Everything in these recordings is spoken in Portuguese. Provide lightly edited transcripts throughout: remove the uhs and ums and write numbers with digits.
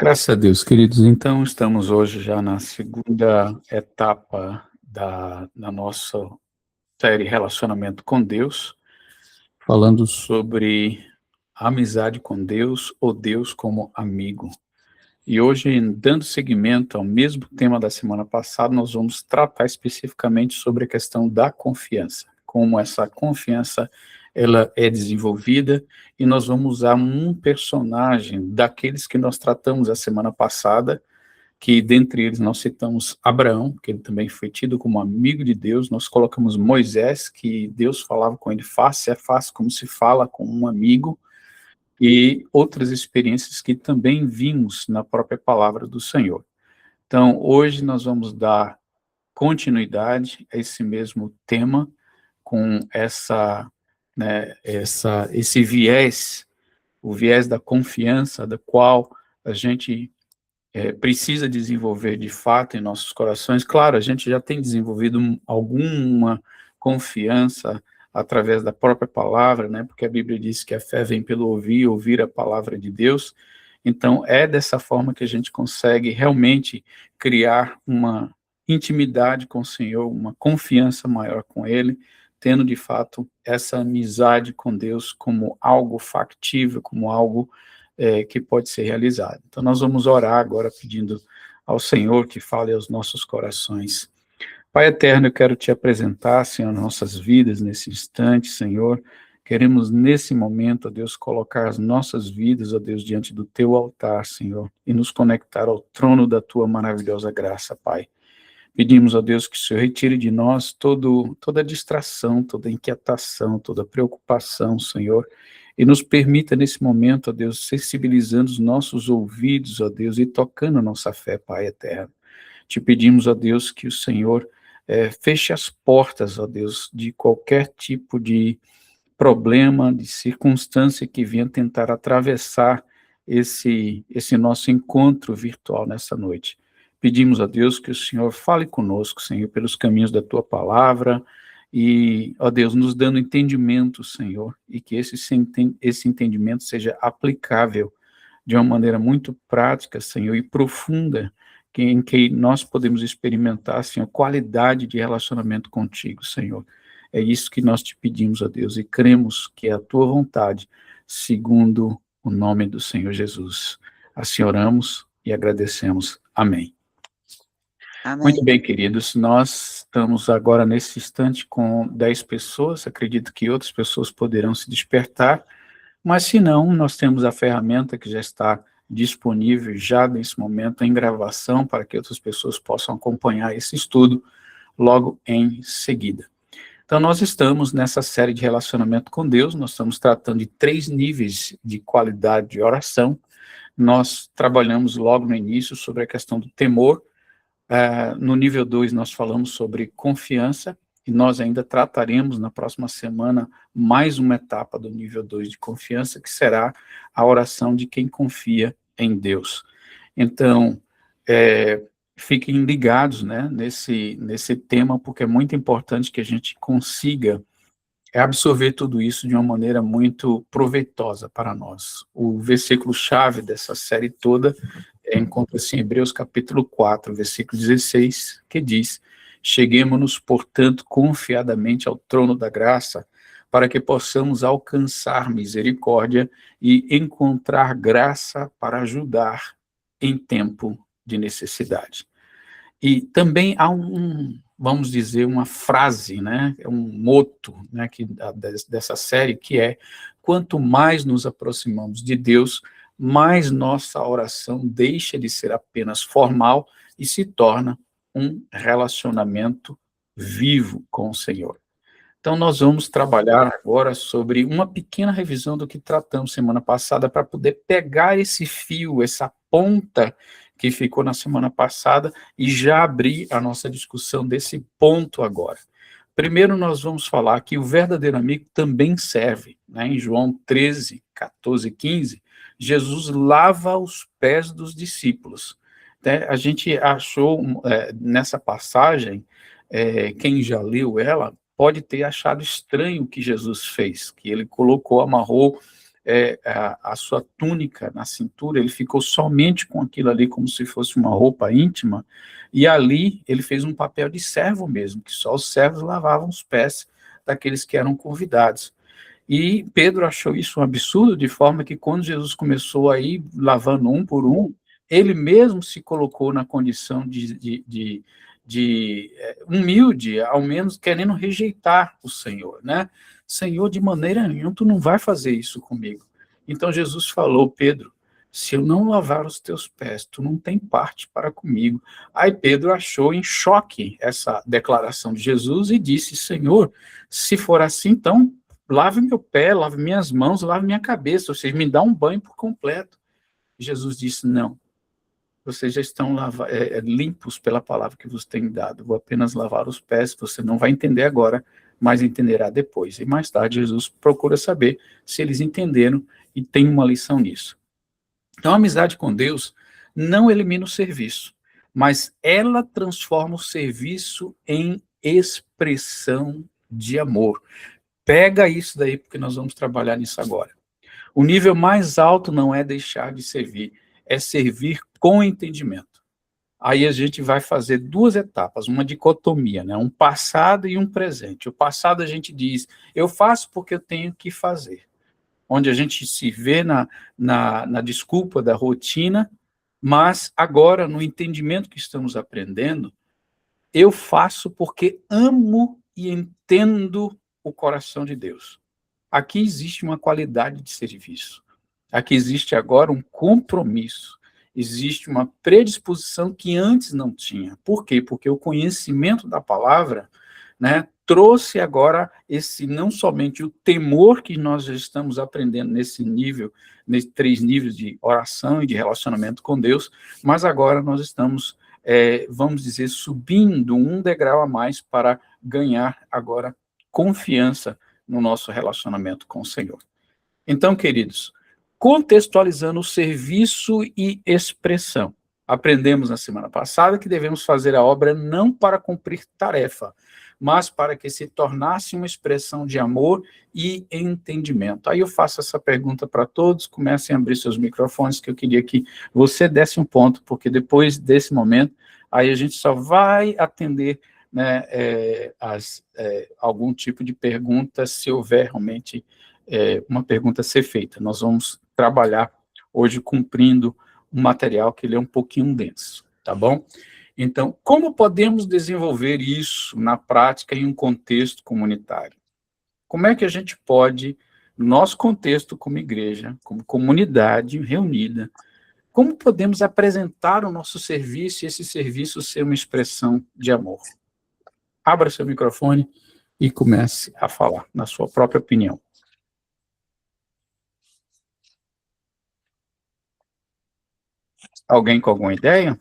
Graças a Deus, queridos. Então, estamos hoje já na segunda etapa da nossa série Relacionamento com Deus, falando sobre a amizade com Deus ou Deus como amigo. E hoje, dando seguimento ao mesmo tema da semana passada, nós vamos tratar especificamente sobre a questão da confiança, como essa confiança ela é desenvolvida, e nós vamos usar um personagem daqueles que nós tratamos a semana passada, que dentre eles nós citamos Abraão, que ele também foi tido como amigo de Deus. Nós colocamos Moisés, que Deus falava com ele face a face, como se fala com um amigo, e outras experiências que também vimos na própria palavra do Senhor. Então, hoje nós vamos dar continuidade a esse mesmo tema, com esse viés, o viés da confiança, da qual a gente precisa desenvolver de fato em nossos corações. Claro, a gente já tem desenvolvido alguma confiança através da própria palavra, né? Porque a Bíblia diz que a fé vem pelo ouvir, ouvir a palavra de Deus. Então, é dessa forma que a gente consegue realmente criar uma intimidade com o Senhor, uma confiança maior com Ele, tendo de fato essa amizade com Deus como algo factível, como algo que pode ser realizado. Então, nós vamos orar agora pedindo ao Senhor que fale aos nossos corações. Pai eterno, eu quero te apresentar, Senhor, nossas vidas nesse instante, Senhor. Queremos, nesse momento, ó Deus, colocar as nossas vidas, ó Deus, diante do teu altar, Senhor, e nos conectar ao trono da tua maravilhosa graça, Pai. Pedimos, ó Deus, que o Senhor retire de nós toda distração, toda inquietação, toda preocupação, Senhor, e nos permita nesse momento, ó Deus, sensibilizando os nossos ouvidos, ó Deus, e tocando a nossa fé, Pai eterno. Te pedimos, ó Deus, que o Senhor feche as portas, ó Deus, de qualquer tipo de problema, de circunstância que venha tentar atravessar esse nosso encontro virtual nessa noite. Pedimos a Deus que o Senhor fale conosco, Senhor, pelos caminhos da tua palavra, e, ó Deus, nos dando entendimento, Senhor, e que esse entendimento seja aplicável de uma maneira muito prática, Senhor, e profunda, em que nós podemos experimentar, Senhor, qualidade de relacionamento contigo, Senhor. É isso que nós te pedimos, ó Deus, e cremos que é a tua vontade, segundo o nome do Senhor Jesus. Assim oramos e agradecemos. Amém. Amém. Muito bem, queridos, nós estamos agora nesse instante com 10 pessoas, acredito que outras pessoas poderão se despertar, mas se não, nós temos a ferramenta que já está disponível já nesse momento em gravação para que outras pessoas possam acompanhar esse estudo logo em seguida. Então, nós estamos nessa série de relacionamento com Deus, nós estamos tratando de 3 níveis de qualidade de oração. Nós trabalhamos logo no início sobre a questão do temor. No nível 2, nós falamos sobre confiança, e nós ainda trataremos na próxima semana mais uma etapa do nível 2 de confiança, que será a oração de quem confia em Deus. Então, fiquem ligados, né, nesse tema, porque é muito importante que a gente consiga absorver tudo isso de uma maneira muito proveitosa para nós. O versículo-chave dessa série toda encontra-se em Hebreus capítulo 4, versículo 16, que diz: cheguemo-nos, portanto, confiadamente ao trono da graça, para que possamos alcançar misericórdia e encontrar graça para ajudar em tempo de necessidade. E também há vamos dizer, uma frase, né, um moto, né, dessa série, que é: quanto mais nos aproximamos de Deus, mais nossa oração deixa de ser apenas formal e se torna um relacionamento vivo com o Senhor. Então, nós vamos trabalhar agora sobre uma pequena revisão do que tratamos semana passada, para poder pegar esse fio, essa ponta que ficou na semana passada, e já abrir a nossa discussão desse ponto agora. Primeiro, nós vamos falar que o verdadeiro amigo também serve, né? Em João 13, 14 e 15, Jesus lava os pés dos discípulos. A gente achou, nessa passagem, quem já leu ela, pode ter achado estranho o que Jesus fez, que ele amarrou a sua túnica na cintura, ele ficou somente com aquilo ali, como se fosse uma roupa íntima, e ali ele fez um papel de servo mesmo, que só os servos lavavam os pés daqueles que eram convidados. E Pedro achou isso um absurdo, de forma que quando Jesus começou a ir lavando um por um, ele mesmo se colocou na condição de humilde, ao menos querendo rejeitar o Senhor, né? Senhor, de maneira nenhuma, tu não vai fazer isso comigo. Então Jesus falou, Pedro, se eu não lavar os teus pés, tu não tem parte para comigo. Aí Pedro achou em choque essa declaração de Jesus e disse, Senhor, se for assim, então lave meu pé, lave minhas mãos, lave minha cabeça, ou seja, me dá um banho por completo. Jesus disse, não, vocês já estão limpos pela palavra que vos tenho dado, vou apenas lavar os pés, você não vai entender agora, mas entenderá depois. E mais tarde Jesus procura saber se eles entenderam e tem uma lição nisso. Então a amizade com Deus não elimina o serviço, mas ela transforma o serviço em expressão de amor. Pega isso daí, porque nós vamos trabalhar nisso agora. O nível mais alto não é deixar de servir, é servir com entendimento. Aí a gente vai fazer duas etapas, uma dicotomia, né? Um passado e um presente. O passado a gente diz, eu faço porque eu tenho que fazer. Onde a gente se vê na desculpa da rotina, mas agora, no entendimento que estamos aprendendo, eu faço porque amo e entendo o coração de Deus. Aqui existe uma qualidade de serviço. Aqui existe agora um compromisso. Existe uma predisposição que antes não tinha. Por quê? Porque o conhecimento da palavra, né, trouxe agora esse, não somente o temor que nós já estamos aprendendo nesse nível, nesses 3 níveis de oração e de relacionamento com Deus, mas agora nós estamos, vamos dizer, subindo um degrau a mais para ganhar agora confiança no nosso relacionamento com o Senhor. Então, queridos, contextualizando o serviço e expressão, aprendemos na semana passada que devemos fazer a obra não para cumprir tarefa, mas para que se tornasse uma expressão de amor e entendimento. Aí eu faço essa pergunta para todos, comecem a abrir seus microfones, que eu queria que você desse um ponto, porque depois desse momento, aí a gente só vai atender, né, algum tipo de pergunta, se houver realmente uma pergunta a ser feita. Nós vamos trabalhar hoje cumprindo um material que ele é um pouquinho denso, tá bom? Então, como podemos desenvolver isso na prática em um contexto comunitário? Como é que a gente pode, no nosso contexto como igreja, como comunidade reunida, como podemos apresentar o nosso serviço e esse serviço ser uma expressão de amor? Abra seu microfone e comece a falar, na sua própria opinião. Alguém com alguma ideia?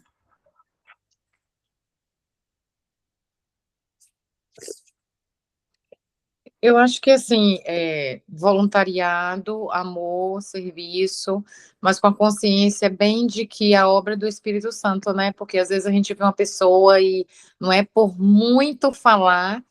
Eu acho que, assim, voluntariado, amor, serviço, mas com a consciência bem de que a obra é do Espírito Santo, né? Porque às vezes a gente vê uma pessoa e não é por muito falar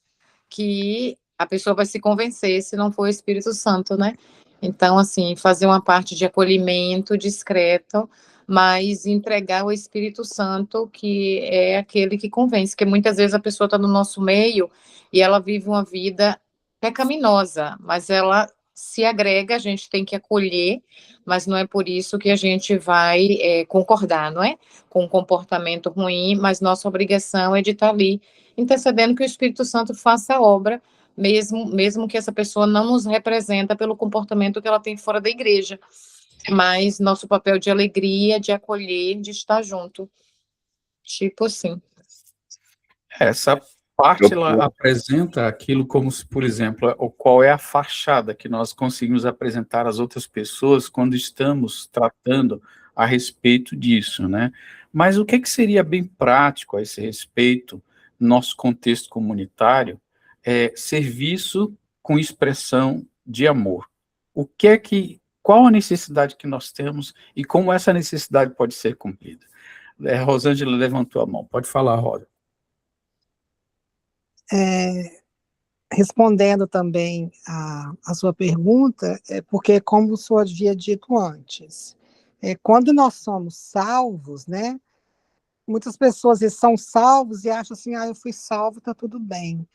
que a pessoa vai se convencer se não for o Espírito Santo, né? Então, assim, fazer uma parte de acolhimento discreto, mas entregar o Espírito Santo, que é aquele que convence, que muitas vezes a pessoa está no nosso meio e ela vive uma vida pecaminosa, mas ela se agrega, a gente tem que acolher, mas não é por isso que a gente vai concordar, não é? Com um comportamento ruim, mas nossa obrigação é de estar ali intercedendo que o Espírito Santo faça a obra, mesmo que essa pessoa não nos representa pelo comportamento que ela tem fora da igreja, mas nosso papel de alegria, de acolher, de estar junto, tipo assim. Essa parte, ela apresenta aquilo como se, por exemplo, qual é a fachada que nós conseguimos apresentar às outras pessoas quando estamos tratando a respeito disso, né? Mas o que seria bem prático a esse respeito, no nosso contexto comunitário, serviço com expressão de amor. Qual a necessidade que nós temos e como essa necessidade pode ser cumprida? Rosângela levantou a mão. Pode falar, Rosa. respondendo também a sua pergunta, porque como o senhor havia dito antes, quando nós somos salvos, né, muitas pessoas são salvos e acham assim, eu fui salvo, está tudo bem.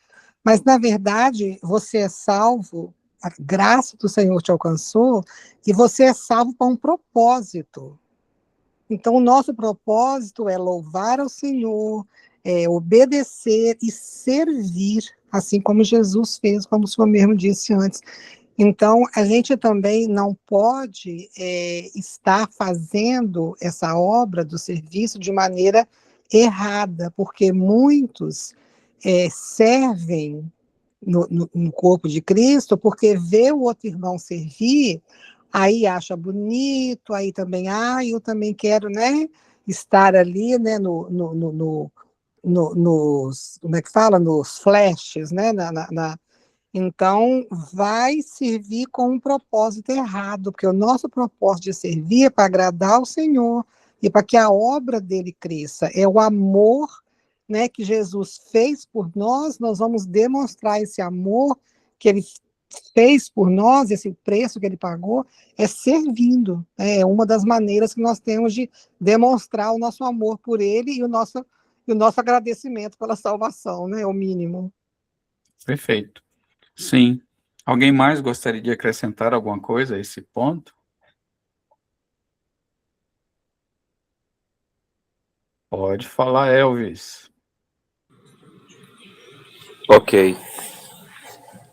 Mas, na verdade, você é salvo, a graça do Senhor te alcançou, e você é salvo para um propósito. Então, o nosso propósito é louvar ao Senhor, obedecer e servir, assim como Jesus fez, como o senhor mesmo disse antes. Então, a gente também não pode estar fazendo essa obra do serviço de maneira errada, porque muitos servem no corpo de Cristo porque vê o outro irmão servir, aí acha bonito, aí também, eu também quero, né, estar ali, né, nos, como é que fala, nos flashes, né, então, vai servir com um propósito errado, porque o nosso propósito de servir é para agradar ao Senhor e para que a obra dele cresça. É o amor, né, que Jesus fez por nós, nós vamos demonstrar esse amor que ele fez por nós, esse preço que ele pagou, é servindo. É uma das maneiras que nós temos de demonstrar o nosso amor por ele e o nosso agradecimento pela salvação, né, é o mínimo. Perfeito. Sim. Alguém mais gostaria de acrescentar alguma coisa a esse ponto? Pode falar, Elvis. Ok.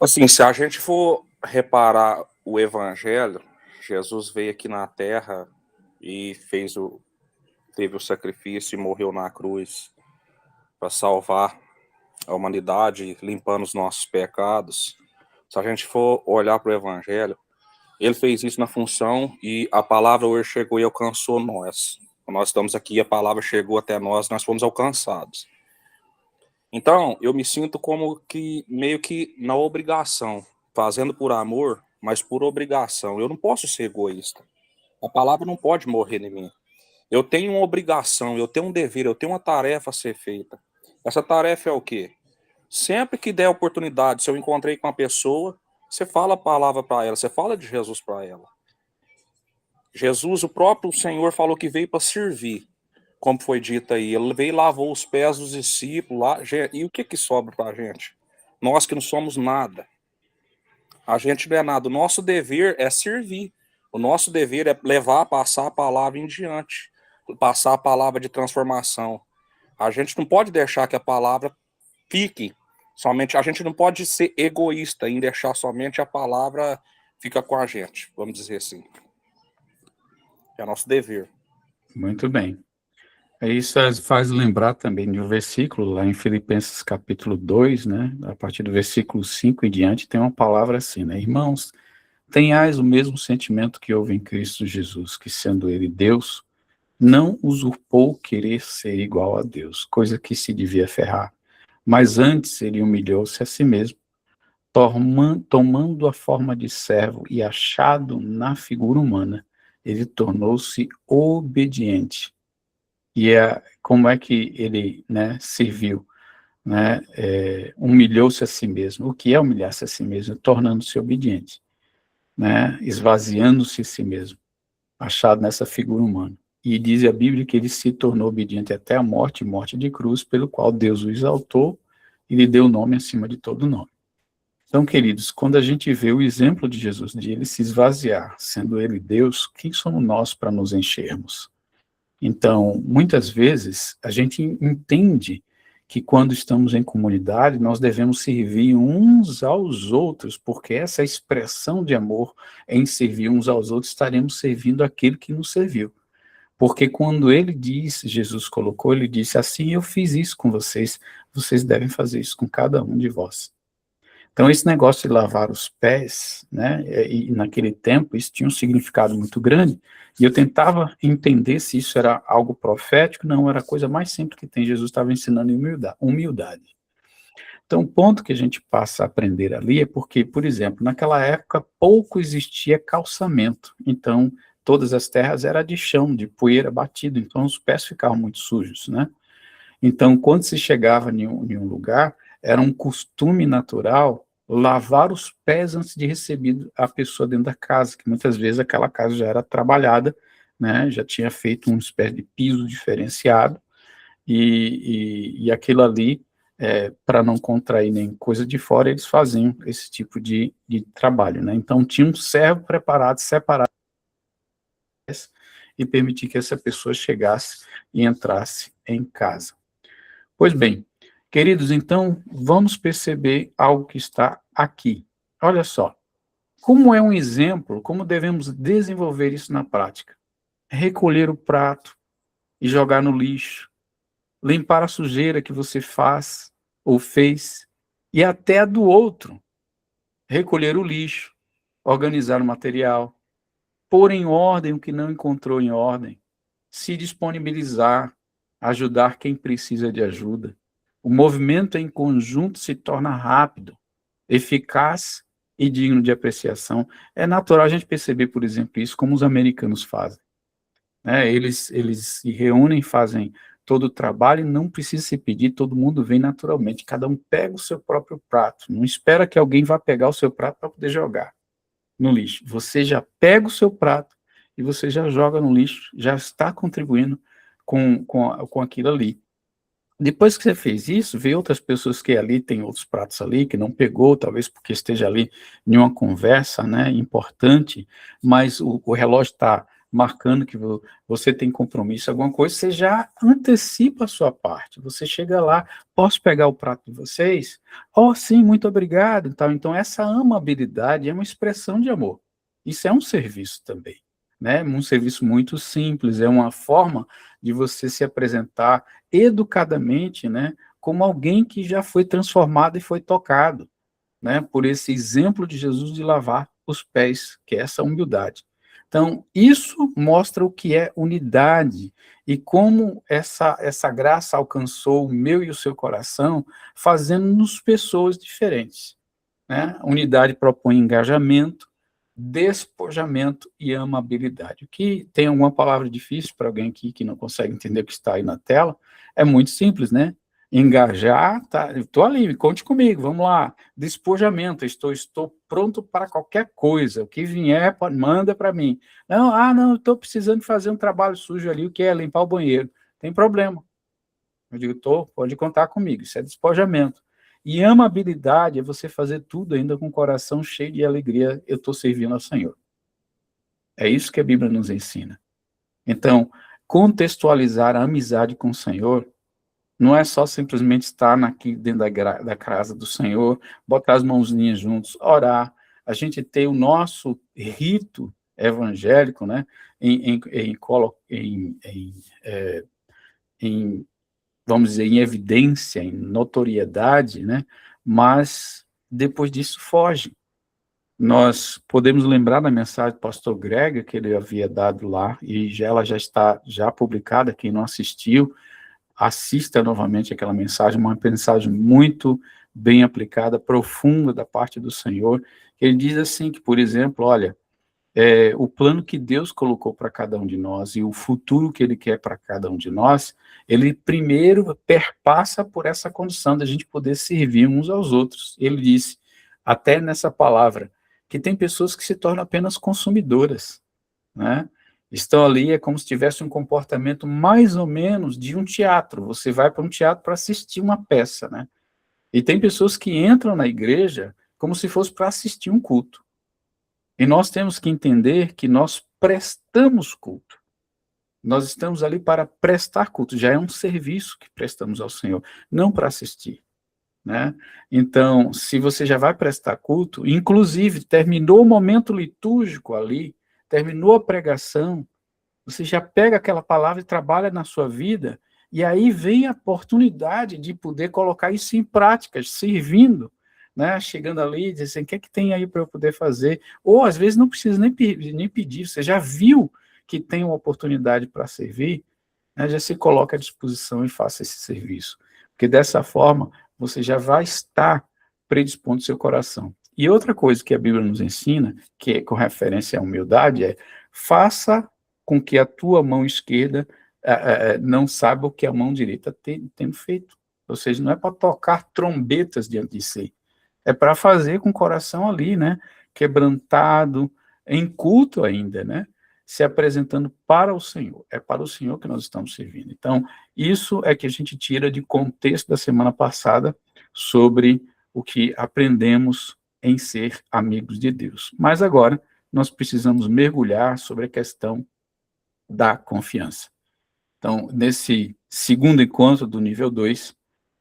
Assim, se a gente for reparar o Evangelho, Jesus veio aqui na Terra e teve o sacrifício e morreu na cruz para salvar a humanidade, limpando os nossos pecados. Se a gente for olhar para o Evangelho, ele fez isso na função e a palavra hoje chegou e alcançou nós. Nós estamos aqui, a palavra chegou até nós fomos alcançados. Então, eu me sinto como que, meio que na obrigação, fazendo por amor, mas por obrigação. Eu não posso ser egoísta. A palavra não pode morrer em mim. Eu tenho uma obrigação, eu tenho um dever, eu tenho uma tarefa a ser feita. Essa tarefa é o quê? Sempre que der oportunidade, se eu encontrei com uma pessoa, você fala a palavra para ela, você fala de Jesus para ela. Jesus, o próprio Senhor, falou que veio para servir, como foi dito aí. Ele veio e lavou os pés dos discípulos lá. E o que sobra para a gente? Nós que não somos nada. A gente não é nada. O nosso dever é servir. O nosso dever é passar a palavra em diante. Passar a palavra de transformação. A gente não pode deixar que a palavra fique somente. A gente não pode ser egoísta em deixar somente a palavra fica com a gente, vamos dizer assim. É nosso dever. Muito bem. Isso faz lembrar também de um versículo lá em Filipenses capítulo 2, né? A partir do versículo 5 em diante, tem uma palavra assim, né? Irmãos, tenhais o mesmo sentimento que houve em Cristo Jesus, que sendo ele Deus, não usurpou querer ser igual a Deus, coisa que se devia ferrar, mas antes ele humilhou-se a si mesmo, tomando a forma de servo e achado na figura humana, ele tornou-se obediente. E como é que ele, né, serviu, né, humilhou-se a si mesmo. O que é humilhar-se a si mesmo? Tornando-se obediente, né, esvaziando-se a si mesmo, achado nessa figura humana. E diz a Bíblia que ele se tornou obediente até a morte, morte de cruz, pelo qual Deus o exaltou e lhe deu o nome acima de todo nome. Então, queridos, quando a gente vê o exemplo de Jesus, de ele se esvaziar, sendo ele Deus, quem somos nós para nos enchermos? Então, muitas vezes, a gente entende que quando estamos em comunidade, nós devemos servir uns aos outros, porque essa expressão de amor em servir uns aos outros, estaremos servindo aquele que nos serviu. Porque quando ele disse, Jesus colocou, ele disse, assim eu fiz isso com vocês, vocês devem fazer isso com cada um de vós. Então, esse negócio de lavar os pés, né, e naquele tempo, isso tinha um significado muito grande, e eu tentava entender se isso era algo profético, não, era a coisa mais simples que tem, Jesus estava ensinando humildade. Então, o ponto que a gente passa a aprender ali é porque, por exemplo, naquela época, pouco existia calçamento, então, todas as terras eram de chão, de poeira batido, então os pés ficavam muito sujos, né? Então, quando se chegava em um lugar, era um costume natural lavar os pés antes de receber a pessoa dentro da casa, que muitas vezes aquela casa já era trabalhada, né, já tinha feito uma espécie de piso diferenciado, e aquilo ali, para não contrair nem coisa de fora, eles faziam esse tipo de trabalho, né? Então tinha um servo preparado, separado, e permitir que essa pessoa chegasse e entrasse em casa. Pois bem, queridos, então vamos perceber algo que está aqui. Olha só, como é um exemplo, como devemos desenvolver isso na prática? Recolher o prato e jogar no lixo, limpar a sujeira que você faz ou fez, e até a do outro, recolher o lixo, organizar o material, pôr em ordem o que não encontrou em ordem, se disponibilizar, ajudar quem precisa de ajuda. O movimento em conjunto se torna rápido, eficaz e digno de apreciação. É natural a gente perceber, por exemplo, isso como os americanos fazem, né? Eles se reúnem, fazem todo o trabalho e não precisa se pedir, todo mundo vem naturalmente, cada um pega o seu próprio prato, não espera que alguém vá pegar o seu prato para poder jogar no lixo. Você já pega o seu prato e você já joga no lixo, já está contribuindo com aquilo ali. Depois que você fez isso, vê outras pessoas que ali tem outros pratos ali, que não pegou, talvez porque esteja ali em uma conversa, né, importante, mas o relógio está marcando que você tem compromisso, alguma coisa, você já antecipa a sua parte. Você chega lá, posso pegar o prato de vocês? Oh, sim, muito obrigado. Então, essa amabilidade é uma expressão de amor. Isso é um serviço também, né? Um serviço muito simples, é uma forma de você se apresentar educadamente, né, como alguém que já foi transformado e foi tocado, né, por esse exemplo de Jesus de lavar os pés, que é essa humildade. Então, isso mostra o que é unidade e como essa graça alcançou o meu e o seu coração, fazendo-nos pessoas diferentes, né? Unidade propõe engajamento, despojamento e amabilidade. O que tem alguma palavra difícil para alguém aqui que não consegue entender o que está aí na tela, é muito simples, né? Engajar, tá, estou ali, conte comigo, vamos lá. Despojamento, estou pronto para qualquer coisa, o que vier, manda para mim. Não, estou precisando fazer um trabalho sujo ali, o que é limpar o banheiro. Tem problema. Eu digo, pode contar comigo, isso é despojamento. E amabilidade é você fazer tudo ainda com o coração cheio de alegria, eu estou servindo ao Senhor. É isso que a Bíblia nos ensina. Então, contextualizar a amizade com o Senhor não é só simplesmente estar aqui dentro da casa do Senhor, botar as mãozinhas juntos, orar, a gente ter o nosso rito evangélico, né, vamos dizer, em evidência, em notoriedade, né? Mas depois disso foge. Nós podemos lembrar da mensagem do pastor Greg, que ele havia dado lá, e ela já está publicada, quem não assistiu, assista novamente aquela mensagem, uma mensagem muito bem aplicada, profunda da parte do Senhor. Ele diz assim que, por exemplo, olha, o plano que Deus colocou para cada um de nós e o futuro que Ele quer para cada um de nós, Ele primeiro perpassa por essa condição da gente poder servir uns aos outros. Ele disse, até nessa palavra, que tem pessoas que se tornam apenas consumidoras, né? Estão ali, é como se tivesse um comportamento mais ou menos de um teatro. Você vai para um teatro para assistir uma peça, né? E tem pessoas que entram na igreja como se fosse para assistir um culto. E nós temos que entender que nós prestamos culto. Nós estamos ali para prestar culto, já é um serviço que prestamos ao Senhor, não para assistir, né? Então, se você já vai prestar culto, inclusive terminou o momento litúrgico ali, terminou a pregação, você já pega aquela palavra e trabalha na sua vida, e aí vem a oportunidade de poder colocar isso em prática, servindo, né, chegando ali e dizer assim, o que é que tem aí para eu poder fazer? Ou, às vezes, não precisa nem pedir, você já viu que tem uma oportunidade para servir, né, já se coloca à disposição e faça esse serviço. Porque, dessa forma, você já vai estar predispondo seu coração. E outra coisa que a Bíblia nos ensina, que é com referência à humildade, é faça com que a tua mão esquerda não saiba o que a mão direita tem feito. Ou seja, não é para tocar trombetas diante de si, É para fazer com o coração ali, né? Quebrantado, em culto ainda, né? Se apresentando para o Senhor. É para o Senhor que nós estamos servindo. Então, isso é que a gente tira de contexto da semana passada sobre o que aprendemos em ser amigos de Deus. Mas agora, nós precisamos mergulhar sobre a questão da confiança. Então, nesse segundo encontro do nível 2,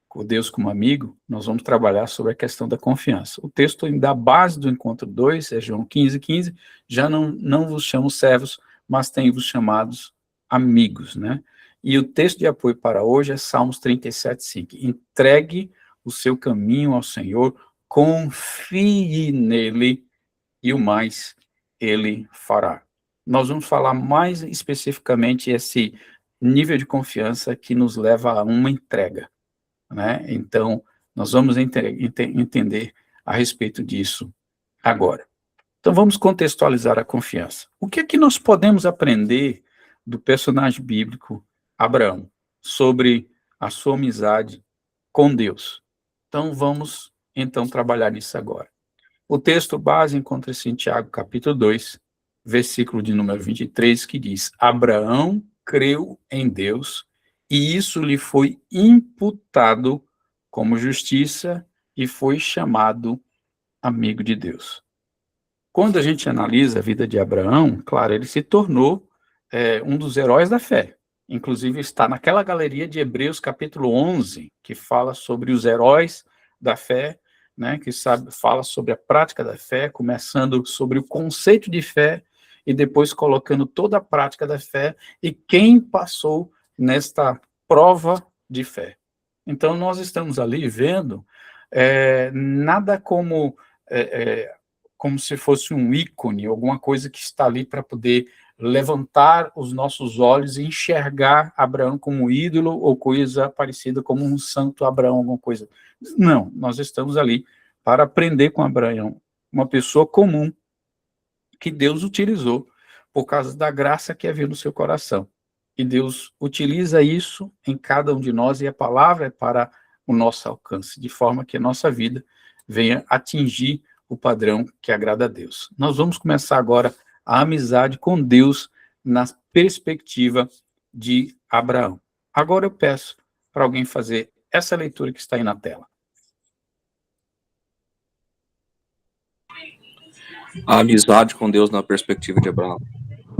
com Deus como amigo, nós vamos trabalhar sobre a questão da confiança. O texto da base do encontro 2 é João 15:15, já não vos chamo servos, mas tenho-vos chamados amigos, né? E o texto de apoio para hoje é Salmos 37:5. Entregue o seu caminho ao Senhor, confie nele e o mais ele fará. Nós vamos falar mais especificamente esse nível de confiança que nos leva a uma entrega, né? Então, nós vamos entender a respeito disso agora. Então, vamos contextualizar a confiança. O que é que nós podemos aprender do personagem bíblico Abraão sobre a sua amizade com Deus? Então, vamos trabalhar nisso agora. O texto base encontra-se em Tiago, capítulo 2, versículo de número 23, que diz: Abraão creu em Deus, e isso lhe foi imputado como justiça, e foi chamado amigo de Deus. Quando a gente analisa a vida de Abraão, claro, ele se tornou um dos heróis da fé. Inclusive está naquela galeria de Hebreus, capítulo 11, que fala sobre os heróis da fé, né, que fala sobre a prática da fé, começando sobre o conceito de fé e depois colocando toda a prática da fé e quem passou nesta prova de fé. Então, nós estamos ali vendo nada como se fosse um ícone, alguma coisa que está ali para poder levantar os nossos olhos e enxergar Abraão como ídolo ou coisa parecida como um santo Abraão, alguma coisa. Não, nós estamos ali para aprender com Abraão, uma pessoa comum que Deus utilizou por causa da graça que havia no seu coração. E Deus utiliza isso em cada um de nós e a palavra é para o nosso alcance, de forma que a nossa vida venha atingir o padrão que agrada a Deus. Nós vamos começar agora a amizade com Deus na perspectiva de Abraão. Agora eu peço para alguém fazer essa leitura que está aí na tela. A amizade com Deus na perspectiva de Abraão.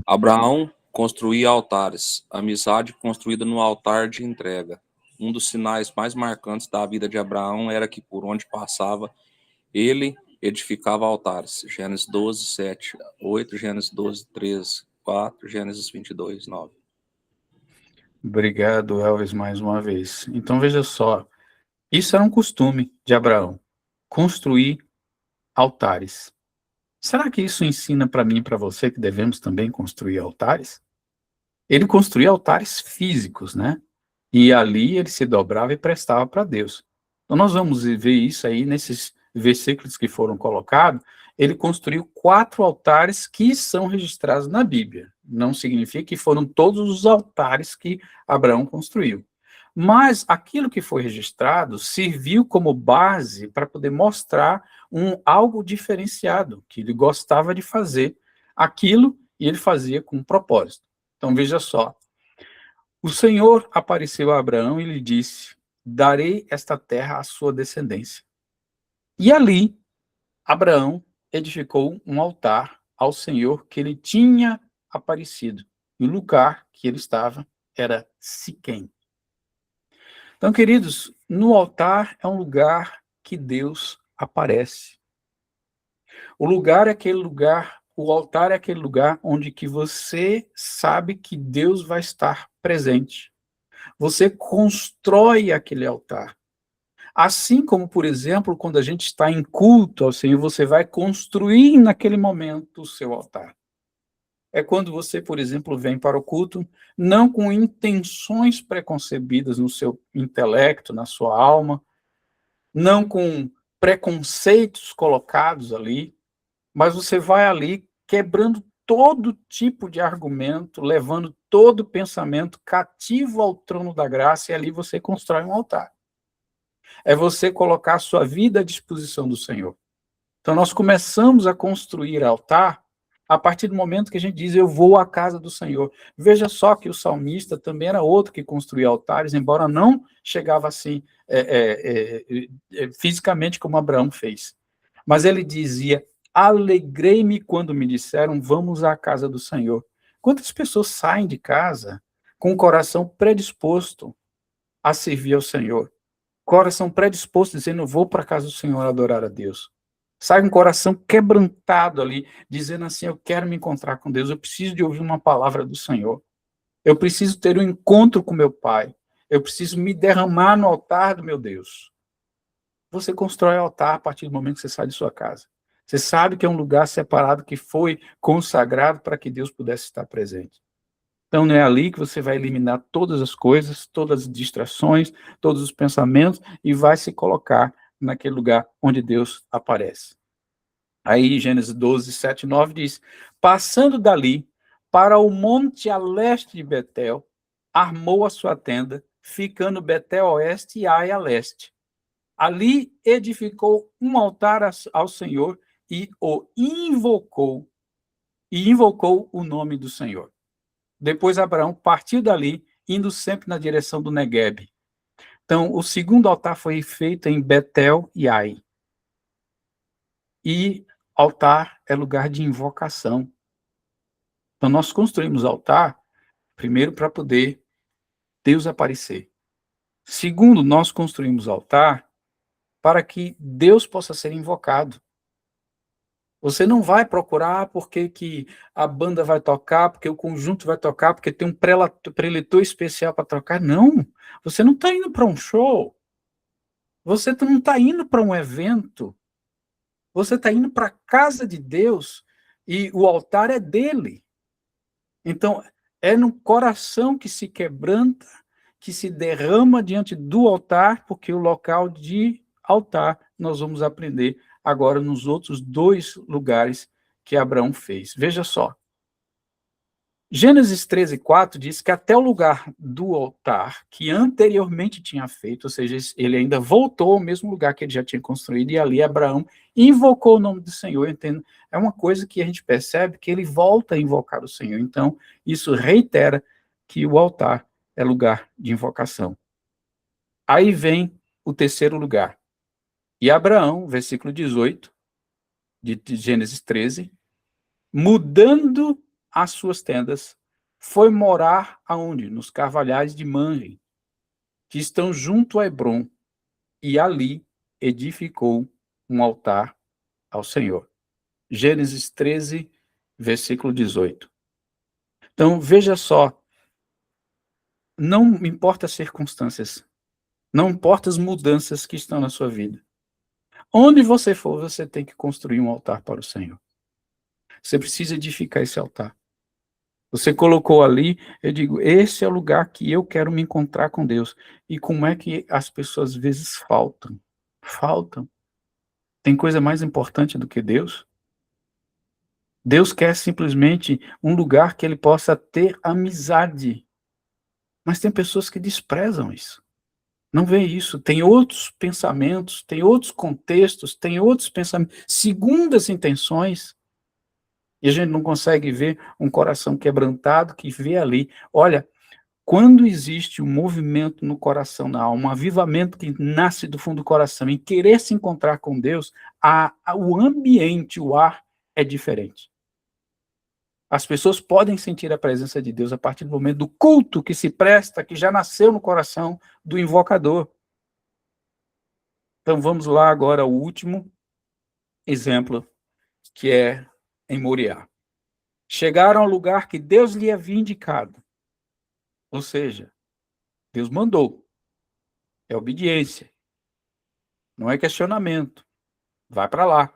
Abraão construía altares, amizade construída no altar de entrega. Um dos sinais mais marcantes da vida de Abraão era que por onde passava, ele edificava altares. Gênesis 12, 7, 8, Gênesis 12, 13, 4, Gênesis 22, 9. Obrigado, Elvis, mais uma vez. Então, veja só, isso era um costume de Abraão, construir altares. Será que isso ensina para mim e para você que devemos também construir altares? Ele construía altares físicos, né? E ali ele se dobrava e prestava para Deus. Então, nós vamos ver isso aí nesses versículos que foram colocados. Ele construiu 4 altares que são registrados na Bíblia. Não significa que foram todos os altares que Abraão construiu. Mas aquilo que foi registrado serviu como base para poder mostrar algo diferenciado, que ele gostava de fazer aquilo e ele fazia com propósito. Então, veja só. O Senhor apareceu a Abraão e lhe disse: darei esta terra à sua descendência. E ali, Abraão edificou um altar ao Senhor que ele tinha aparecido. E o lugar que ele estava era Siquém. Então, queridos, no altar é um lugar que Deus aparece. O altar é aquele lugar onde que você sabe que Deus vai estar presente. Você constrói aquele altar. Assim como, por exemplo, quando a gente está em culto ao Senhor, você vai construir naquele momento o seu altar. É quando você, por exemplo, vem para o culto, não com intenções preconcebidas no seu intelecto, na sua alma, não com preconceitos colocados ali, mas você vai ali quebrando todo tipo de argumento, levando todo pensamento cativo ao trono da graça, e ali você constrói um altar. É você colocar a sua vida à disposição do Senhor. Então, nós começamos a construir altar a partir do momento que a gente diz, eu vou à casa do Senhor. Veja só que o salmista também era outro que construía altares, embora não chegava assim fisicamente como Abraão fez. Mas ele dizia, alegrei-me quando me disseram, vamos à casa do Senhor. Quantas pessoas saem de casa com o coração predisposto a servir ao Senhor? Coração predisposto, dizendo, eu vou para a casa do Senhor adorar a Deus. Sai com o coração quebrantado ali, dizendo assim, eu quero me encontrar com Deus, eu preciso de ouvir uma palavra do Senhor. Eu preciso ter um encontro com meu Pai. Eu preciso me derramar no altar do meu Deus. Você constrói altar a partir do momento que você sai de sua casa. Você sabe que é um lugar separado que foi consagrado para que Deus pudesse estar presente. Então, não é ali que você vai eliminar todas as coisas, todas as distrações, todos os pensamentos, e vai se colocar naquele lugar onde Deus aparece. Aí, Gênesis 12, 7 e 9 diz, passando dali para o monte a leste de Betel, armou a sua tenda, ficando Betel a oeste e Ai a leste. Ali edificou um altar ao Senhor e invocou o nome do Senhor. Depois Abraão partiu dali, indo sempre na direção do Neguebe. Então, o segundo altar foi feito em Betel e Ai. E altar é lugar de invocação. Então, nós construímos altar, primeiro, para poder Deus aparecer. Segundo, nós construímos altar para que Deus possa ser invocado. Você não vai procurar porque que a banda vai tocar, porque o conjunto vai tocar, porque tem um preletor especial para tocar. Não, você não está indo para um show. Você não está indo para um evento. Você está indo para a casa de Deus e o altar é dele. Então, é no coração que se quebranta, que se derrama diante do altar, porque o local de altar nós vamos aprender agora nos outros 2 lugares que Abraão fez. Veja só. Gênesis 13, 4 diz que até o lugar do altar que anteriormente tinha feito, ou seja, ele ainda voltou ao mesmo lugar que ele já tinha construído, e ali Abraão invocou o nome do Senhor. Entendo? É uma coisa que a gente percebe que ele volta a invocar o Senhor. Então, isso reitera que o altar é lugar de invocação. Aí vem o terceiro lugar. E Abraão, versículo 18, de Gênesis 13, mudando as suas tendas, foi morar aonde? Nos carvalhais de Manre, que estão junto a Hebrom, e ali edificou um altar ao Senhor. Gênesis 13, versículo 18. Então, veja só, não importa as circunstâncias, não importa as mudanças que estão na sua vida. Onde você for, você tem que construir um altar para o Senhor. Você precisa edificar esse altar. Você colocou ali, eu digo, esse é o lugar que eu quero me encontrar com Deus. E como é que as pessoas às vezes faltam? Faltam. Tem coisa mais importante do que Deus? Deus quer simplesmente um lugar que ele possa ter amizade. Mas tem pessoas que desprezam isso. Não vê isso. Tem outros pensamentos, tem outros contextos, tem outros pensamentos, segundas intenções. E a gente não consegue ver um coração quebrantado que vê ali. Olha, quando existe um movimento no coração, na alma, um avivamento que nasce do fundo do coração, em querer se encontrar com Deus, o ambiente, o ar é diferente. As pessoas podem sentir a presença de Deus a partir do momento do culto que se presta, que já nasceu no coração do invocador. Então vamos lá agora ao último exemplo, que é em Moriá. Chegaram ao lugar que Deus lhe havia indicado. Ou seja, Deus mandou. É obediência. Não é questionamento. Vai para lá.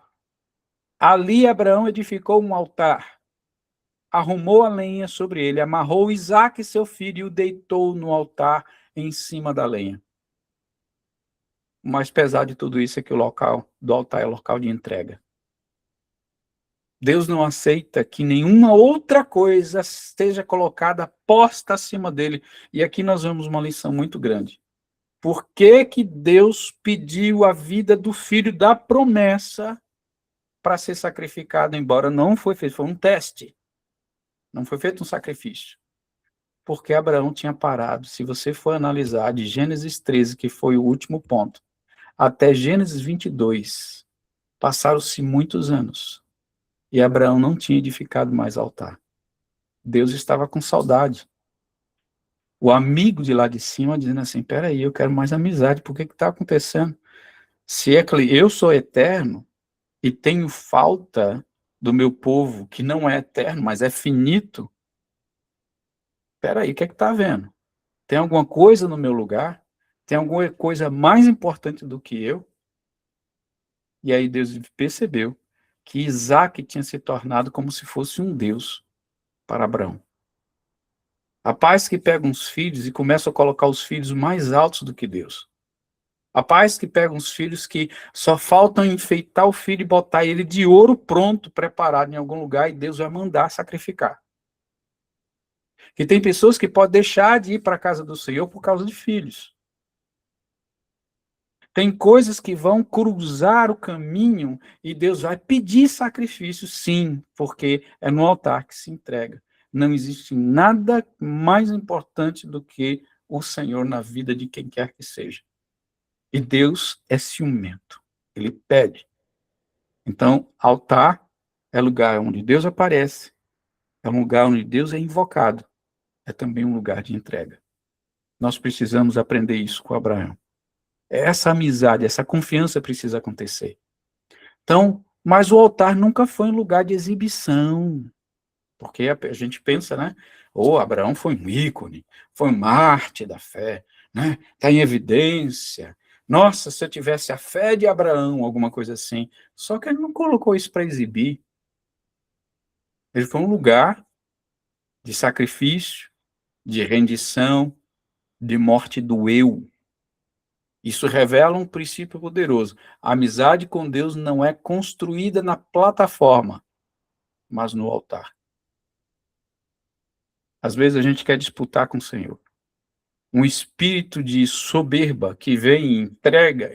Ali Abraão edificou um altar. Arrumou a lenha sobre ele, amarrou Isaque, seu filho, e o deitou no altar em cima da lenha. O mais pesado de tudo isso é que o local do altar é o local de entrega. Deus não aceita que nenhuma outra coisa esteja colocada, posta acima dele. E aqui nós vemos uma lição muito grande. Por que que Deus pediu a vida do filho da promessa para ser sacrificado, embora não foi feito, foi um teste. Não foi feito um sacrifício. Porque Abraão tinha parado. Se você for analisar de Gênesis 13, que foi o último ponto, até Gênesis 22, passaram-se muitos anos. E Abraão não tinha edificado mais altar. Deus estava com saudade. O amigo de lá de cima dizendo assim, peraí, eu quero mais amizade, por que está acontecendo? Se é que eu sou eterno e tenho falta do meu povo, que não é eterno, mas é finito, peraí, o que está havendo? Tem alguma coisa no meu lugar? Tem alguma coisa mais importante do que eu? E aí Deus percebeu que Isaac tinha se tornado como se fosse um Deus para Abraão. Rapaz que pega uns filhos e começa a colocar os filhos mais altos do que Deus. Rapaz que pega uns filhos que só faltam enfeitar o filho e botar ele de ouro pronto, preparado em algum lugar, e Deus vai mandar sacrificar. Que tem pessoas que podem deixar de ir para a casa do Senhor por causa de filhos. Tem coisas que vão cruzar o caminho e Deus vai pedir sacrifício, sim, porque é no altar que se entrega. Não existe nada mais importante do que o Senhor na vida de quem quer que seja. E Deus é ciumento. Ele pede. Então, altar é lugar onde Deus aparece, é um lugar onde Deus é invocado, é também um lugar de entrega. Nós precisamos aprender isso com Abraão. Essa amizade, essa confiança precisa acontecer. Então, mas o altar nunca foi um lugar de exibição. Porque a gente pensa, né? Abraão foi um ícone, foi um mártir da fé, né? Está em evidência. Nossa, se eu tivesse a fé de Abraão, alguma coisa assim. Só que ele não colocou isso para exibir. Ele foi um lugar de sacrifício, de rendição, de morte do eu. Isso revela um princípio poderoso. A amizade com Deus não é construída na plataforma, mas no altar. Às vezes a gente quer disputar com o Senhor. Um espírito de soberba que vem e entrega,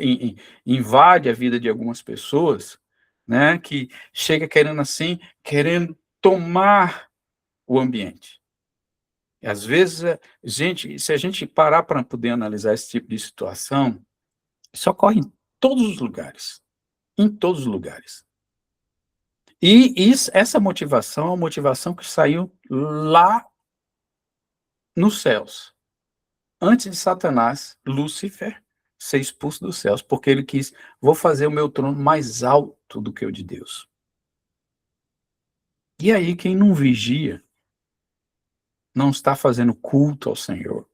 invade a vida de algumas pessoas, né, que chega querendo tomar o ambiente. E às vezes, se a gente parar para poder analisar esse tipo de situação, isso ocorre em todos os lugares. Em todos os lugares. E essa motivação é uma motivação que saiu lá nos céus. Antes de Satanás, Lúcifer, ser expulso dos céus, porque ele quis, vou fazer o meu trono mais alto do que o de Deus. E aí, quem não vigia, não está fazendo culto ao Senhor,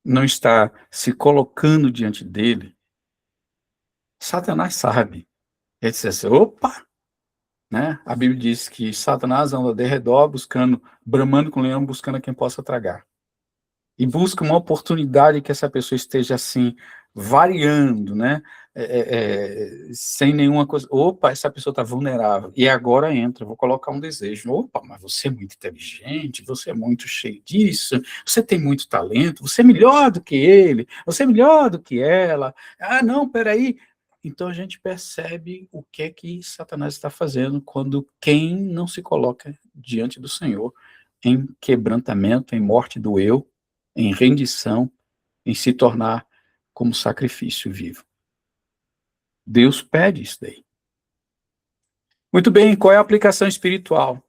não está se colocando diante dele, Satanás sabe. Ele diz assim, opa! Né? A Bíblia diz que Satanás anda de redor, bramando com o leão, buscando a quem possa tragar. E busca uma oportunidade que essa pessoa esteja assim, variando, né? Sem nenhuma coisa. Opa, essa pessoa está vulnerável. E agora entra, vou colocar um desejo. Opa, mas você é muito inteligente, você é muito cheio disso, você tem muito talento, você é melhor do que ele, você é melhor do que ela. Ah, não, peraí. Então a gente percebe o que é que Satanás está fazendo quando quem não se coloca diante do Senhor em quebrantamento, em morte do eu, em rendição, em se tornar como sacrifício vivo. Deus pede isso daí. Muito bem, qual é a aplicação espiritual?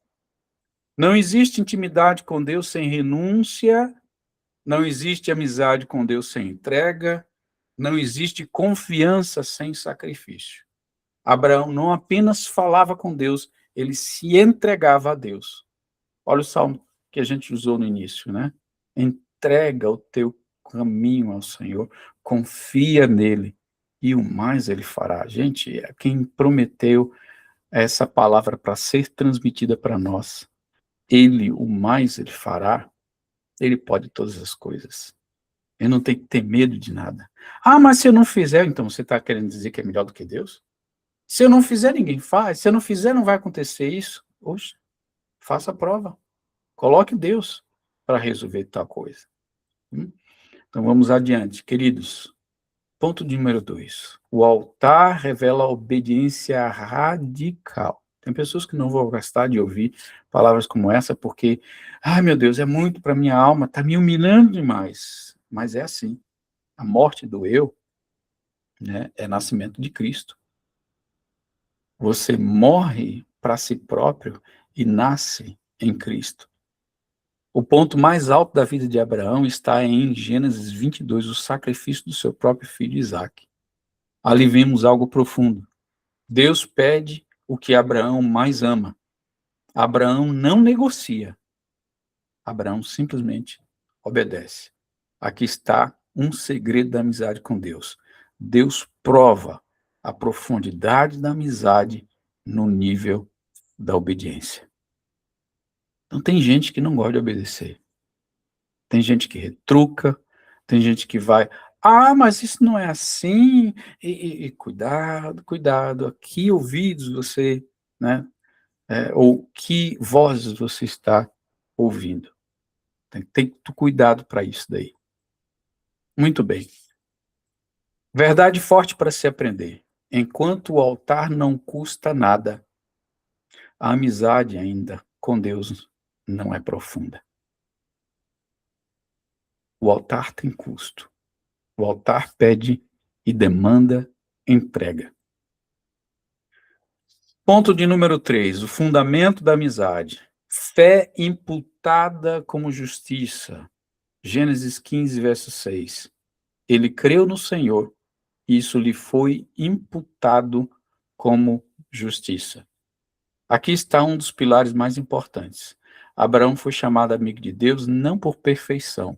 Não existe intimidade com Deus sem renúncia, não existe amizade com Deus sem entrega, não existe confiança sem sacrifício. Abraão não apenas falava com Deus, ele se entregava a Deus. Olha o salmo que a gente usou no início, né? Entrega o teu caminho ao Senhor, confia nele, e o mais ele fará. Gente, quem prometeu essa palavra para ser transmitida para nós, o mais ele fará, ele pode todas as coisas. Ele não tem que ter medo de nada. Ah, mas se eu não fizer, então você está querendo dizer que é melhor do que Deus? Se eu não fizer, ninguém faz. Se eu não fizer, não vai acontecer isso. Oxe, faça a prova. Coloque Deus para resolver tal coisa. Então vamos adiante, queridos. Ponto número 2. O altar revela a obediência radical. Tem pessoas que não vão gostar de ouvir palavras como essa, porque, ai meu Deus, é muito para minha alma, está me humilhando demais. Mas é assim. A morte do eu, né, é nascimento de Cristo. Você morre para si próprio e nasce em Cristo. O ponto mais alto da vida de Abraão está em Gênesis 22, o sacrifício do seu próprio filho Isaque. Ali vemos algo profundo. Deus pede o que Abraão mais ama. Abraão não negocia. Abraão simplesmente obedece. Aqui está um segredo da amizade com Deus. Deus prova a profundidade da amizade no nível da obediência. Então tem gente que não gosta de obedecer. Tem gente que retruca, tem gente que vai, mas isso não é assim, e cuidado, cuidado, a que ouvidos você, né, ou que vozes você está ouvindo. Tem cuidado para isso daí. Muito bem. Verdade forte para se aprender. Enquanto o altar não custa nada, a amizade ainda com Deus não é profunda. O altar tem custo. O altar pede e demanda entrega. Ponto de número 3, o fundamento da amizade. Fé imputada como justiça. Gênesis 15, verso 6. Ele creu no Senhor, e isso lhe foi imputado como justiça. Aqui está um dos pilares mais importantes. Abraão foi chamado amigo de Deus não por perfeição,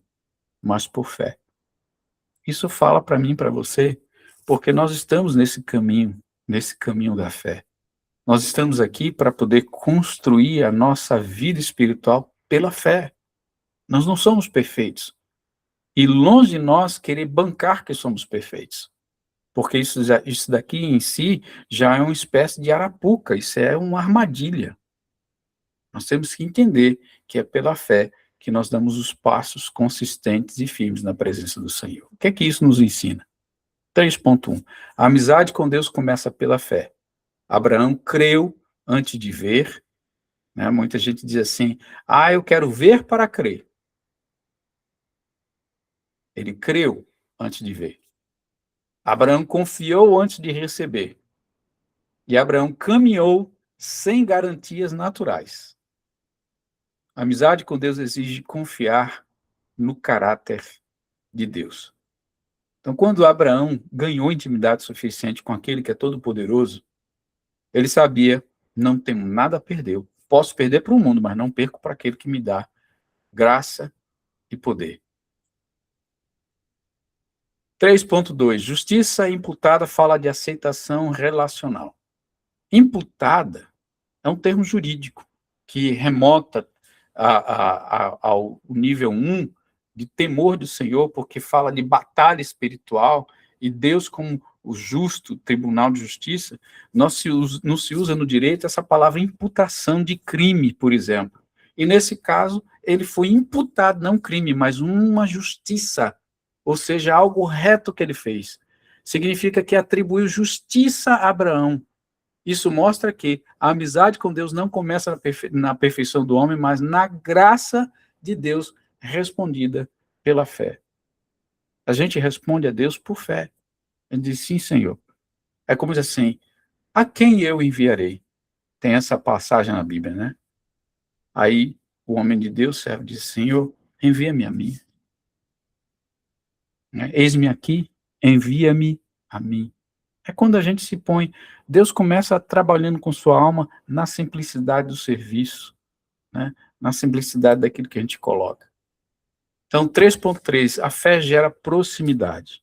mas por fé. Isso fala para mim e para você, porque nós estamos nesse caminho da fé. Nós estamos aqui para poder construir a nossa vida espiritual pela fé. Nós não somos perfeitos. E longe de nós querer bancar que somos perfeitos. Porque isso daqui em si já é uma espécie de arapuca, isso é uma armadilha. Nós temos que entender que é pela fé que nós damos os passos consistentes e firmes na presença do Senhor. O que é que isso nos ensina? 3.1. A amizade com Deus começa pela fé. Abraão creu antes de ver. Né? Muita gente diz assim, eu quero ver para crer. Ele creu antes de ver. Abraão confiou antes de receber. E Abraão caminhou sem garantias naturais. A amizade com Deus exige confiar no caráter de Deus. Então, quando Abraão ganhou intimidade suficiente com aquele que é todo-poderoso, ele sabia, não tenho nada a perder. Posso perder para o mundo, mas não perco para aquele que me dá graça e poder. 3.2. Justiça imputada fala de aceitação relacional. Imputada é um termo jurídico que remota ao nível 1 de temor do Senhor, porque fala de batalha espiritual, e Deus, como o justo tribunal de justiça, não se usa no direito essa palavra imputação de crime, por exemplo. E nesse caso, ele foi imputado, não crime, mas uma justiça, ou seja, algo reto que ele fez. Significa que atribuiu justiça a Abraão. Isso mostra que a amizade com Deus não começa na perfeição do homem, mas na graça de Deus respondida pela fé. A gente responde a Deus por fé. Ele diz, sim, Senhor. É como diz assim, a quem eu enviarei? Tem essa passagem na Bíblia, né? Aí o homem de Deus, servo, diz, Senhor, envia-me a mim. Eis-me aqui, envia-me a mim. É quando a gente se põe, Deus começa trabalhando com sua alma na simplicidade do serviço, né? Na simplicidade daquilo que a gente coloca. Então, 3.3, a fé gera proximidade.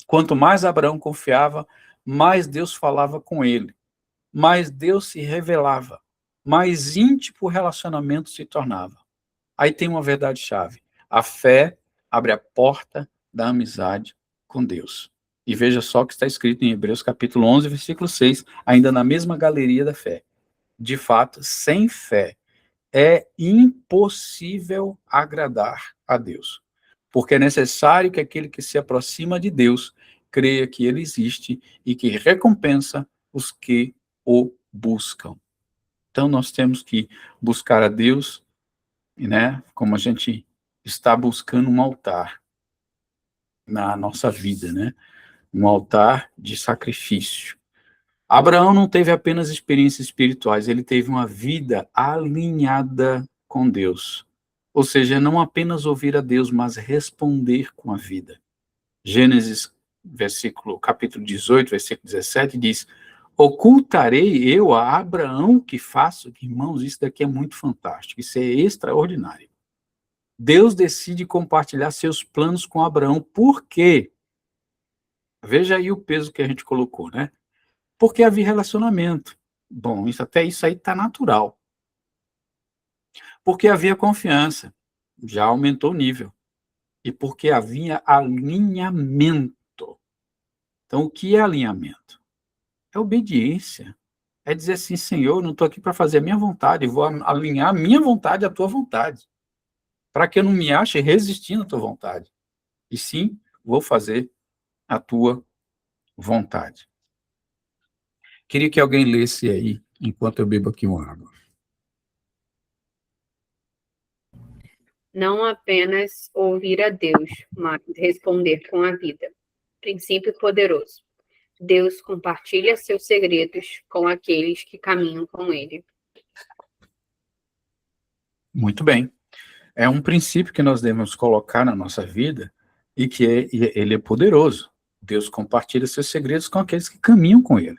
Quanto mais Abraão confiava, mais Deus falava com ele, mais Deus se revelava, mais íntimo o relacionamento se tornava. Aí tem uma verdade-chave. A fé abre a porta da amizade com Deus. E veja só o que está escrito em Hebreus capítulo 11, versículo 6, ainda na mesma galeria da fé. De fato, sem fé é impossível agradar a Deus. porque é necessário que aquele que se aproxima de Deus creia que ele existe e que recompensa os que o buscam. Então, nós temos que buscar a Deus, né, como a gente está buscando um altar na nossa vida, né? Um altar de sacrifício. Abraão não teve apenas experiências espirituais, ele teve uma vida alinhada com Deus. Ou seja, não apenas ouvir a Deus, mas responder com a vida. Gênesis, capítulo 18, versículo 17, diz: ocultarei eu a Abraão que faço? Irmãos, isso daqui é muito fantástico, isso é extraordinário. Deus decide compartilhar seus planos com Abraão. Por quê? Veja aí o peso que a gente colocou, né? Porque havia relacionamento. Bom, até isso aí está natural. Porque havia confiança. Já aumentou o nível. E porque havia alinhamento. Então, o que é alinhamento? É obediência. É dizer assim, Senhor, eu não estou aqui para fazer a minha vontade, eu vou alinhar a minha vontade à tua vontade. Para que eu não me ache resistindo à tua vontade. E sim, vou fazer a tua vontade. Queria que alguém lesse aí, enquanto eu bebo aqui uma água. Não apenas ouvir a Deus, mas responder com a vida. Princípio poderoso. Deus compartilha seus segredos com aqueles que caminham com Ele. Muito bem. É um princípio que nós devemos colocar na nossa vida e que ele é poderoso. Deus compartilha seus segredos com aqueles que caminham com Ele.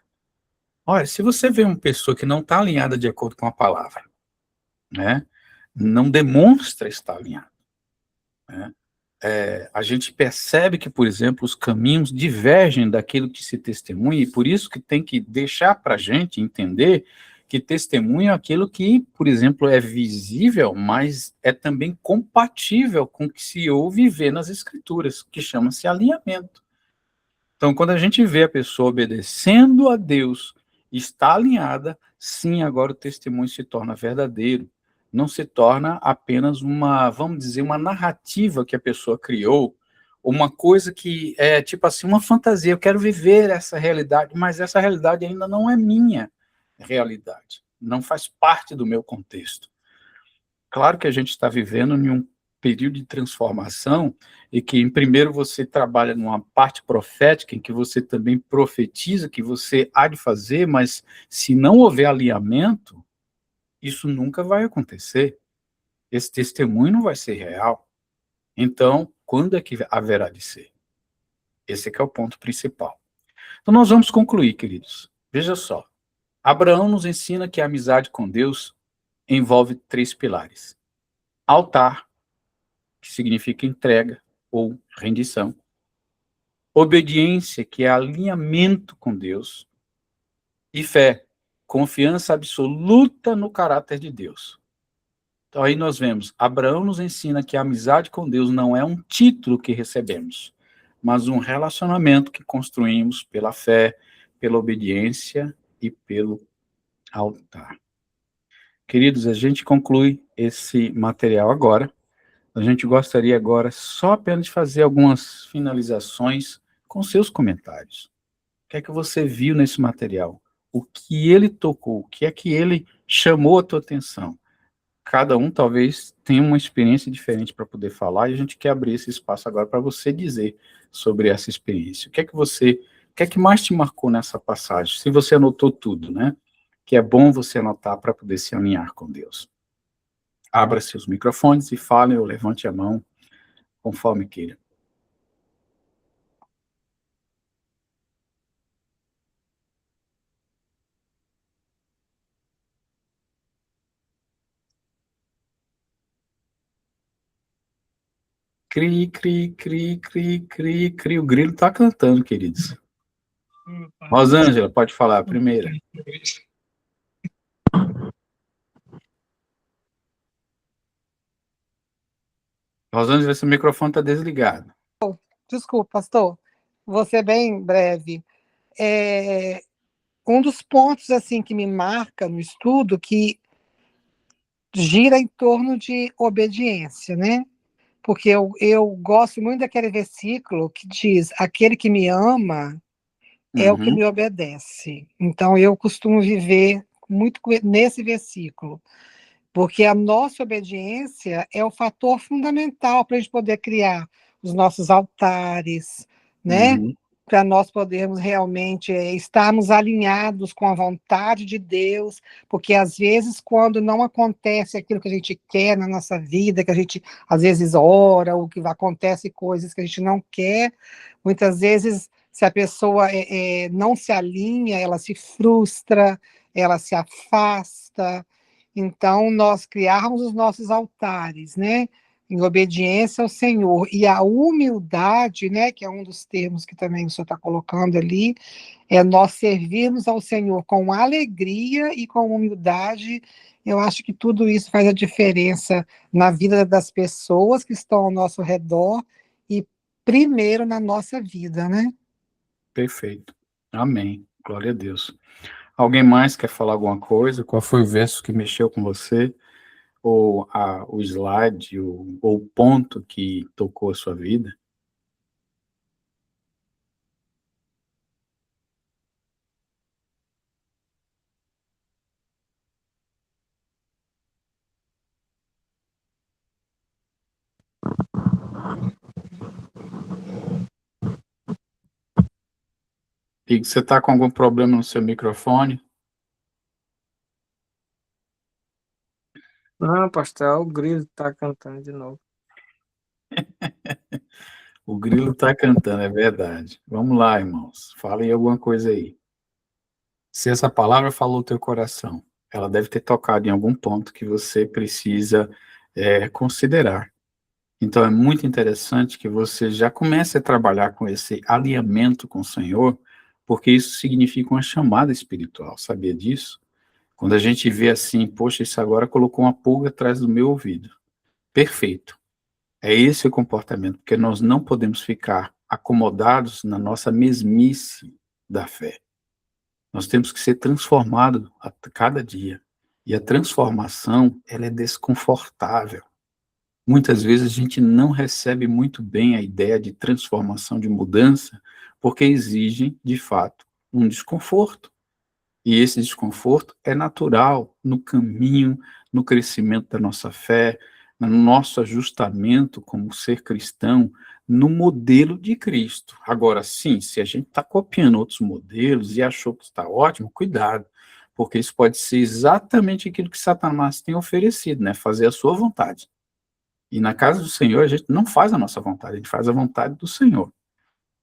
Olha, se você vê uma pessoa que não está alinhada de acordo com a palavra, né, não demonstra estar alinhado, né, a gente percebe que, por exemplo, os caminhos divergem daquilo que se testemunha, e por isso que tem que deixar para a gente entender que testemunho é aquilo que, por exemplo, é visível, mas é também compatível com o que se ouve e vê nas Escrituras, que chama-se alinhamento. Então, quando a gente vê a pessoa obedecendo a Deus, está alinhada, sim, agora o testemunho se torna verdadeiro. Não se torna apenas uma, vamos dizer, uma narrativa que a pessoa criou, uma coisa que é tipo assim, uma fantasia. Eu quero viver essa realidade, mas essa realidade ainda não é minha realidade. Não faz parte do meu contexto. Claro que a gente está vivendo em um período de transformação e que, em primeiro, você trabalha numa parte profética, em que você também profetiza que você há de fazer, mas se não houver alinhamento, isso nunca vai acontecer. Esse testemunho não vai ser real. Então, quando é que haverá de ser? Esse é que é o ponto principal. Então, nós vamos concluir, queridos. Veja só. Abraão nos ensina que a amizade com Deus envolve 3 pilares. Altar, que significa entrega ou rendição. Obediência, que é alinhamento com Deus. E fé, confiança absoluta no caráter de Deus. Então aí nós vemos, Abraão nos ensina que a amizade com Deus não é um título que recebemos, mas um relacionamento que construímos pela fé, pela obediência e pelo altar. Queridos, a gente conclui esse material agora. A gente gostaria agora só apenas de fazer algumas finalizações com seus comentários. O que é que você viu nesse material? O que ele tocou? O que é que ele chamou a tua atenção? Cada um talvez tenha uma experiência diferente para poder falar, e a gente quer abrir esse espaço agora para você dizer sobre essa experiência. O que é que mais te marcou nessa passagem? Se você anotou tudo, né? Que é bom você anotar para poder se alinhar com Deus. Abra seus microfones e fale ou levante a mão, conforme queira. Cri, cri, cri, cri, cri, cri. O grilo está cantando, queridos. Rosângela, pode falar a primeira. Rosângela, seu microfone está desligado. Desculpa, pastor. Vou ser bem breve. Um dos pontos assim que me marca no estudo que gira em torno de obediência, né? porque eu gosto muito daquele versículo que diz: aquele que me ama é o que me obedece. Então, eu costumo viver muito nesse versículo, porque a nossa obediência é o fator fundamental para a gente poder criar os nossos altares, né? Para nós podermos realmente estarmos alinhados com a vontade de Deus, porque às vezes, quando não acontece aquilo que a gente quer na nossa vida, que a gente às vezes ora, ou que acontece coisas que a gente não quer, muitas vezes, se a pessoa não se alinha, ela se frustra, ela se afasta. Então, nós criarmos os nossos altares, né, em obediência ao Senhor, e a humildade, né, que é um dos termos que também o senhor está colocando ali, é nós servirmos ao Senhor com alegria e com humildade. Eu acho que tudo isso faz a diferença na vida das pessoas que estão ao nosso redor e, primeiro, na nossa vida, né? Perfeito. Amém. Glória a Deus. Alguém mais quer falar alguma coisa? Qual foi o verso que mexeu com você? Ou o slide, ou o ponto que tocou a sua vida? E você está com algum problema no seu microfone? Não, pastor, o grilo tá cantando de novo. O grilo está cantando, é verdade. Vamos lá, irmãos. Falem alguma coisa aí. Se essa palavra falou o teu coração, ela deve ter tocado em algum ponto que você precisa considerar. Então, é muito interessante que você já comece a trabalhar com esse alinhamento com o Senhor, porque isso significa uma chamada espiritual. Sabia disso? Quando a gente vê assim, poxa, isso agora colocou uma pulga atrás do meu ouvido. Perfeito. É esse o comportamento, porque nós não podemos ficar acomodados na nossa mesmice da fé. Nós temos que ser transformados a cada dia. E a transformação, ela é desconfortável. Muitas vezes a gente não recebe muito bem a ideia de transformação, de mudança, porque exigem, de fato, um desconforto. E esse desconforto é natural no caminho, no crescimento da nossa fé, no nosso ajustamento como ser cristão, no modelo de Cristo. Agora, sim, se a gente está copiando outros modelos e achou que está ótimo, cuidado, porque isso pode ser exatamente aquilo que Satanás tem oferecido, né? Fazer a sua vontade. E na casa do Senhor, a gente não faz a nossa vontade, a gente faz a vontade do Senhor.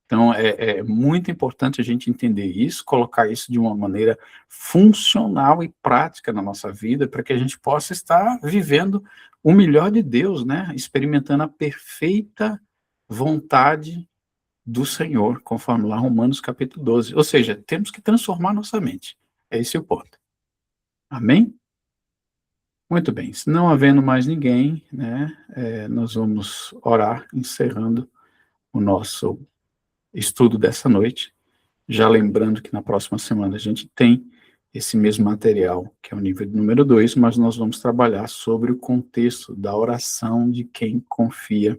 Então, é muito importante a gente entender isso, colocar isso de uma maneira funcional e prática na nossa vida, para que a gente possa estar vivendo o melhor de Deus, né? Experimentando a perfeita vontade do Senhor, conforme lá Romanos capítulo 12. Ou seja, temos que transformar nossa mente. Esse é o ponto. Amém? Muito bem. Se não havendo mais ninguém, né, nós vamos orar, encerrando o nosso estudo dessa noite, já lembrando que na próxima semana a gente tem esse mesmo material, que é o nível número 2, mas nós vamos trabalhar sobre o contexto da oração de quem confia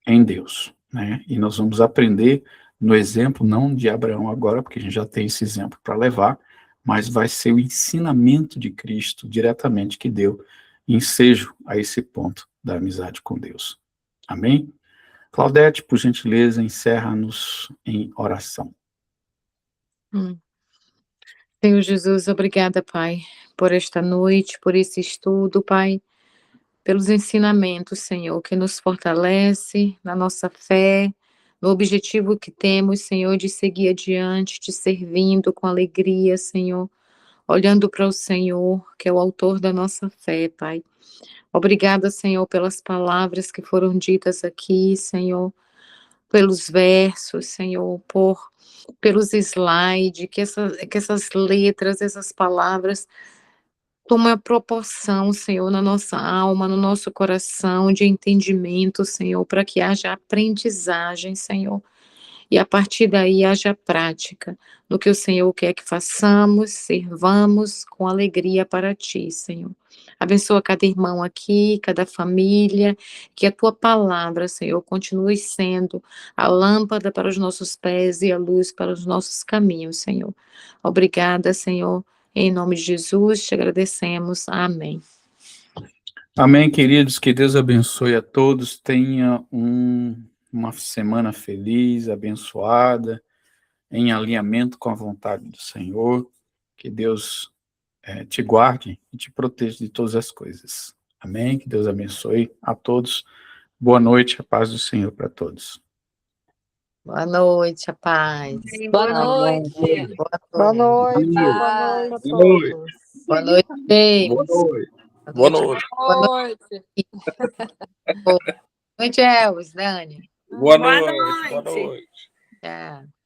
em Deus, né? E nós vamos aprender no exemplo, não de Abraão agora, porque a gente já tem esse exemplo para levar, mas vai ser o ensinamento de Cristo diretamente que deu ensejo a esse ponto da amizade com Deus. Amém? Claudete, por gentileza, encerra-nos em oração. Senhor Jesus, obrigada, Pai, por esta noite, por esse estudo, Pai, pelos ensinamentos, Senhor, que nos fortalece na nossa fé, no objetivo que temos, Senhor, de seguir adiante, te servindo com alegria, Senhor, olhando para o Senhor, que é o autor da nossa fé, Pai. Obrigada, Senhor, pelas palavras que foram ditas aqui, Senhor, pelos versos, Senhor, pelos slides, que essas letras, essas palavras tomem a proporção, Senhor, na nossa alma, no nosso coração, de entendimento, Senhor, para que haja aprendizagem, Senhor. e a partir daí haja prática no que o Senhor quer que façamos, servamos com alegria para Ti, Senhor. Abençoa cada irmão aqui, cada família, que a Tua palavra, Senhor, continue sendo a lâmpada para os nossos pés e a luz para os nossos caminhos, Senhor. Obrigada, Senhor. Em nome de Jesus, te agradecemos. Amém. Amém, queridos. Que Deus abençoe a todos. Tenha uma semana feliz, abençoada, em alinhamento com a vontade do Senhor. Que Deus te guarde e te proteja de todas as coisas. Amém? Que Deus abençoe a todos. Boa noite, a paz do Senhor para todos. Boa noite, a paz. Boa noite. Boa noite. Boa noite a todos. Boa noite, James. Boa noite. Boa noite. Boa noite, Elvis, Dani. Boa noite. Boa noite. Tchau.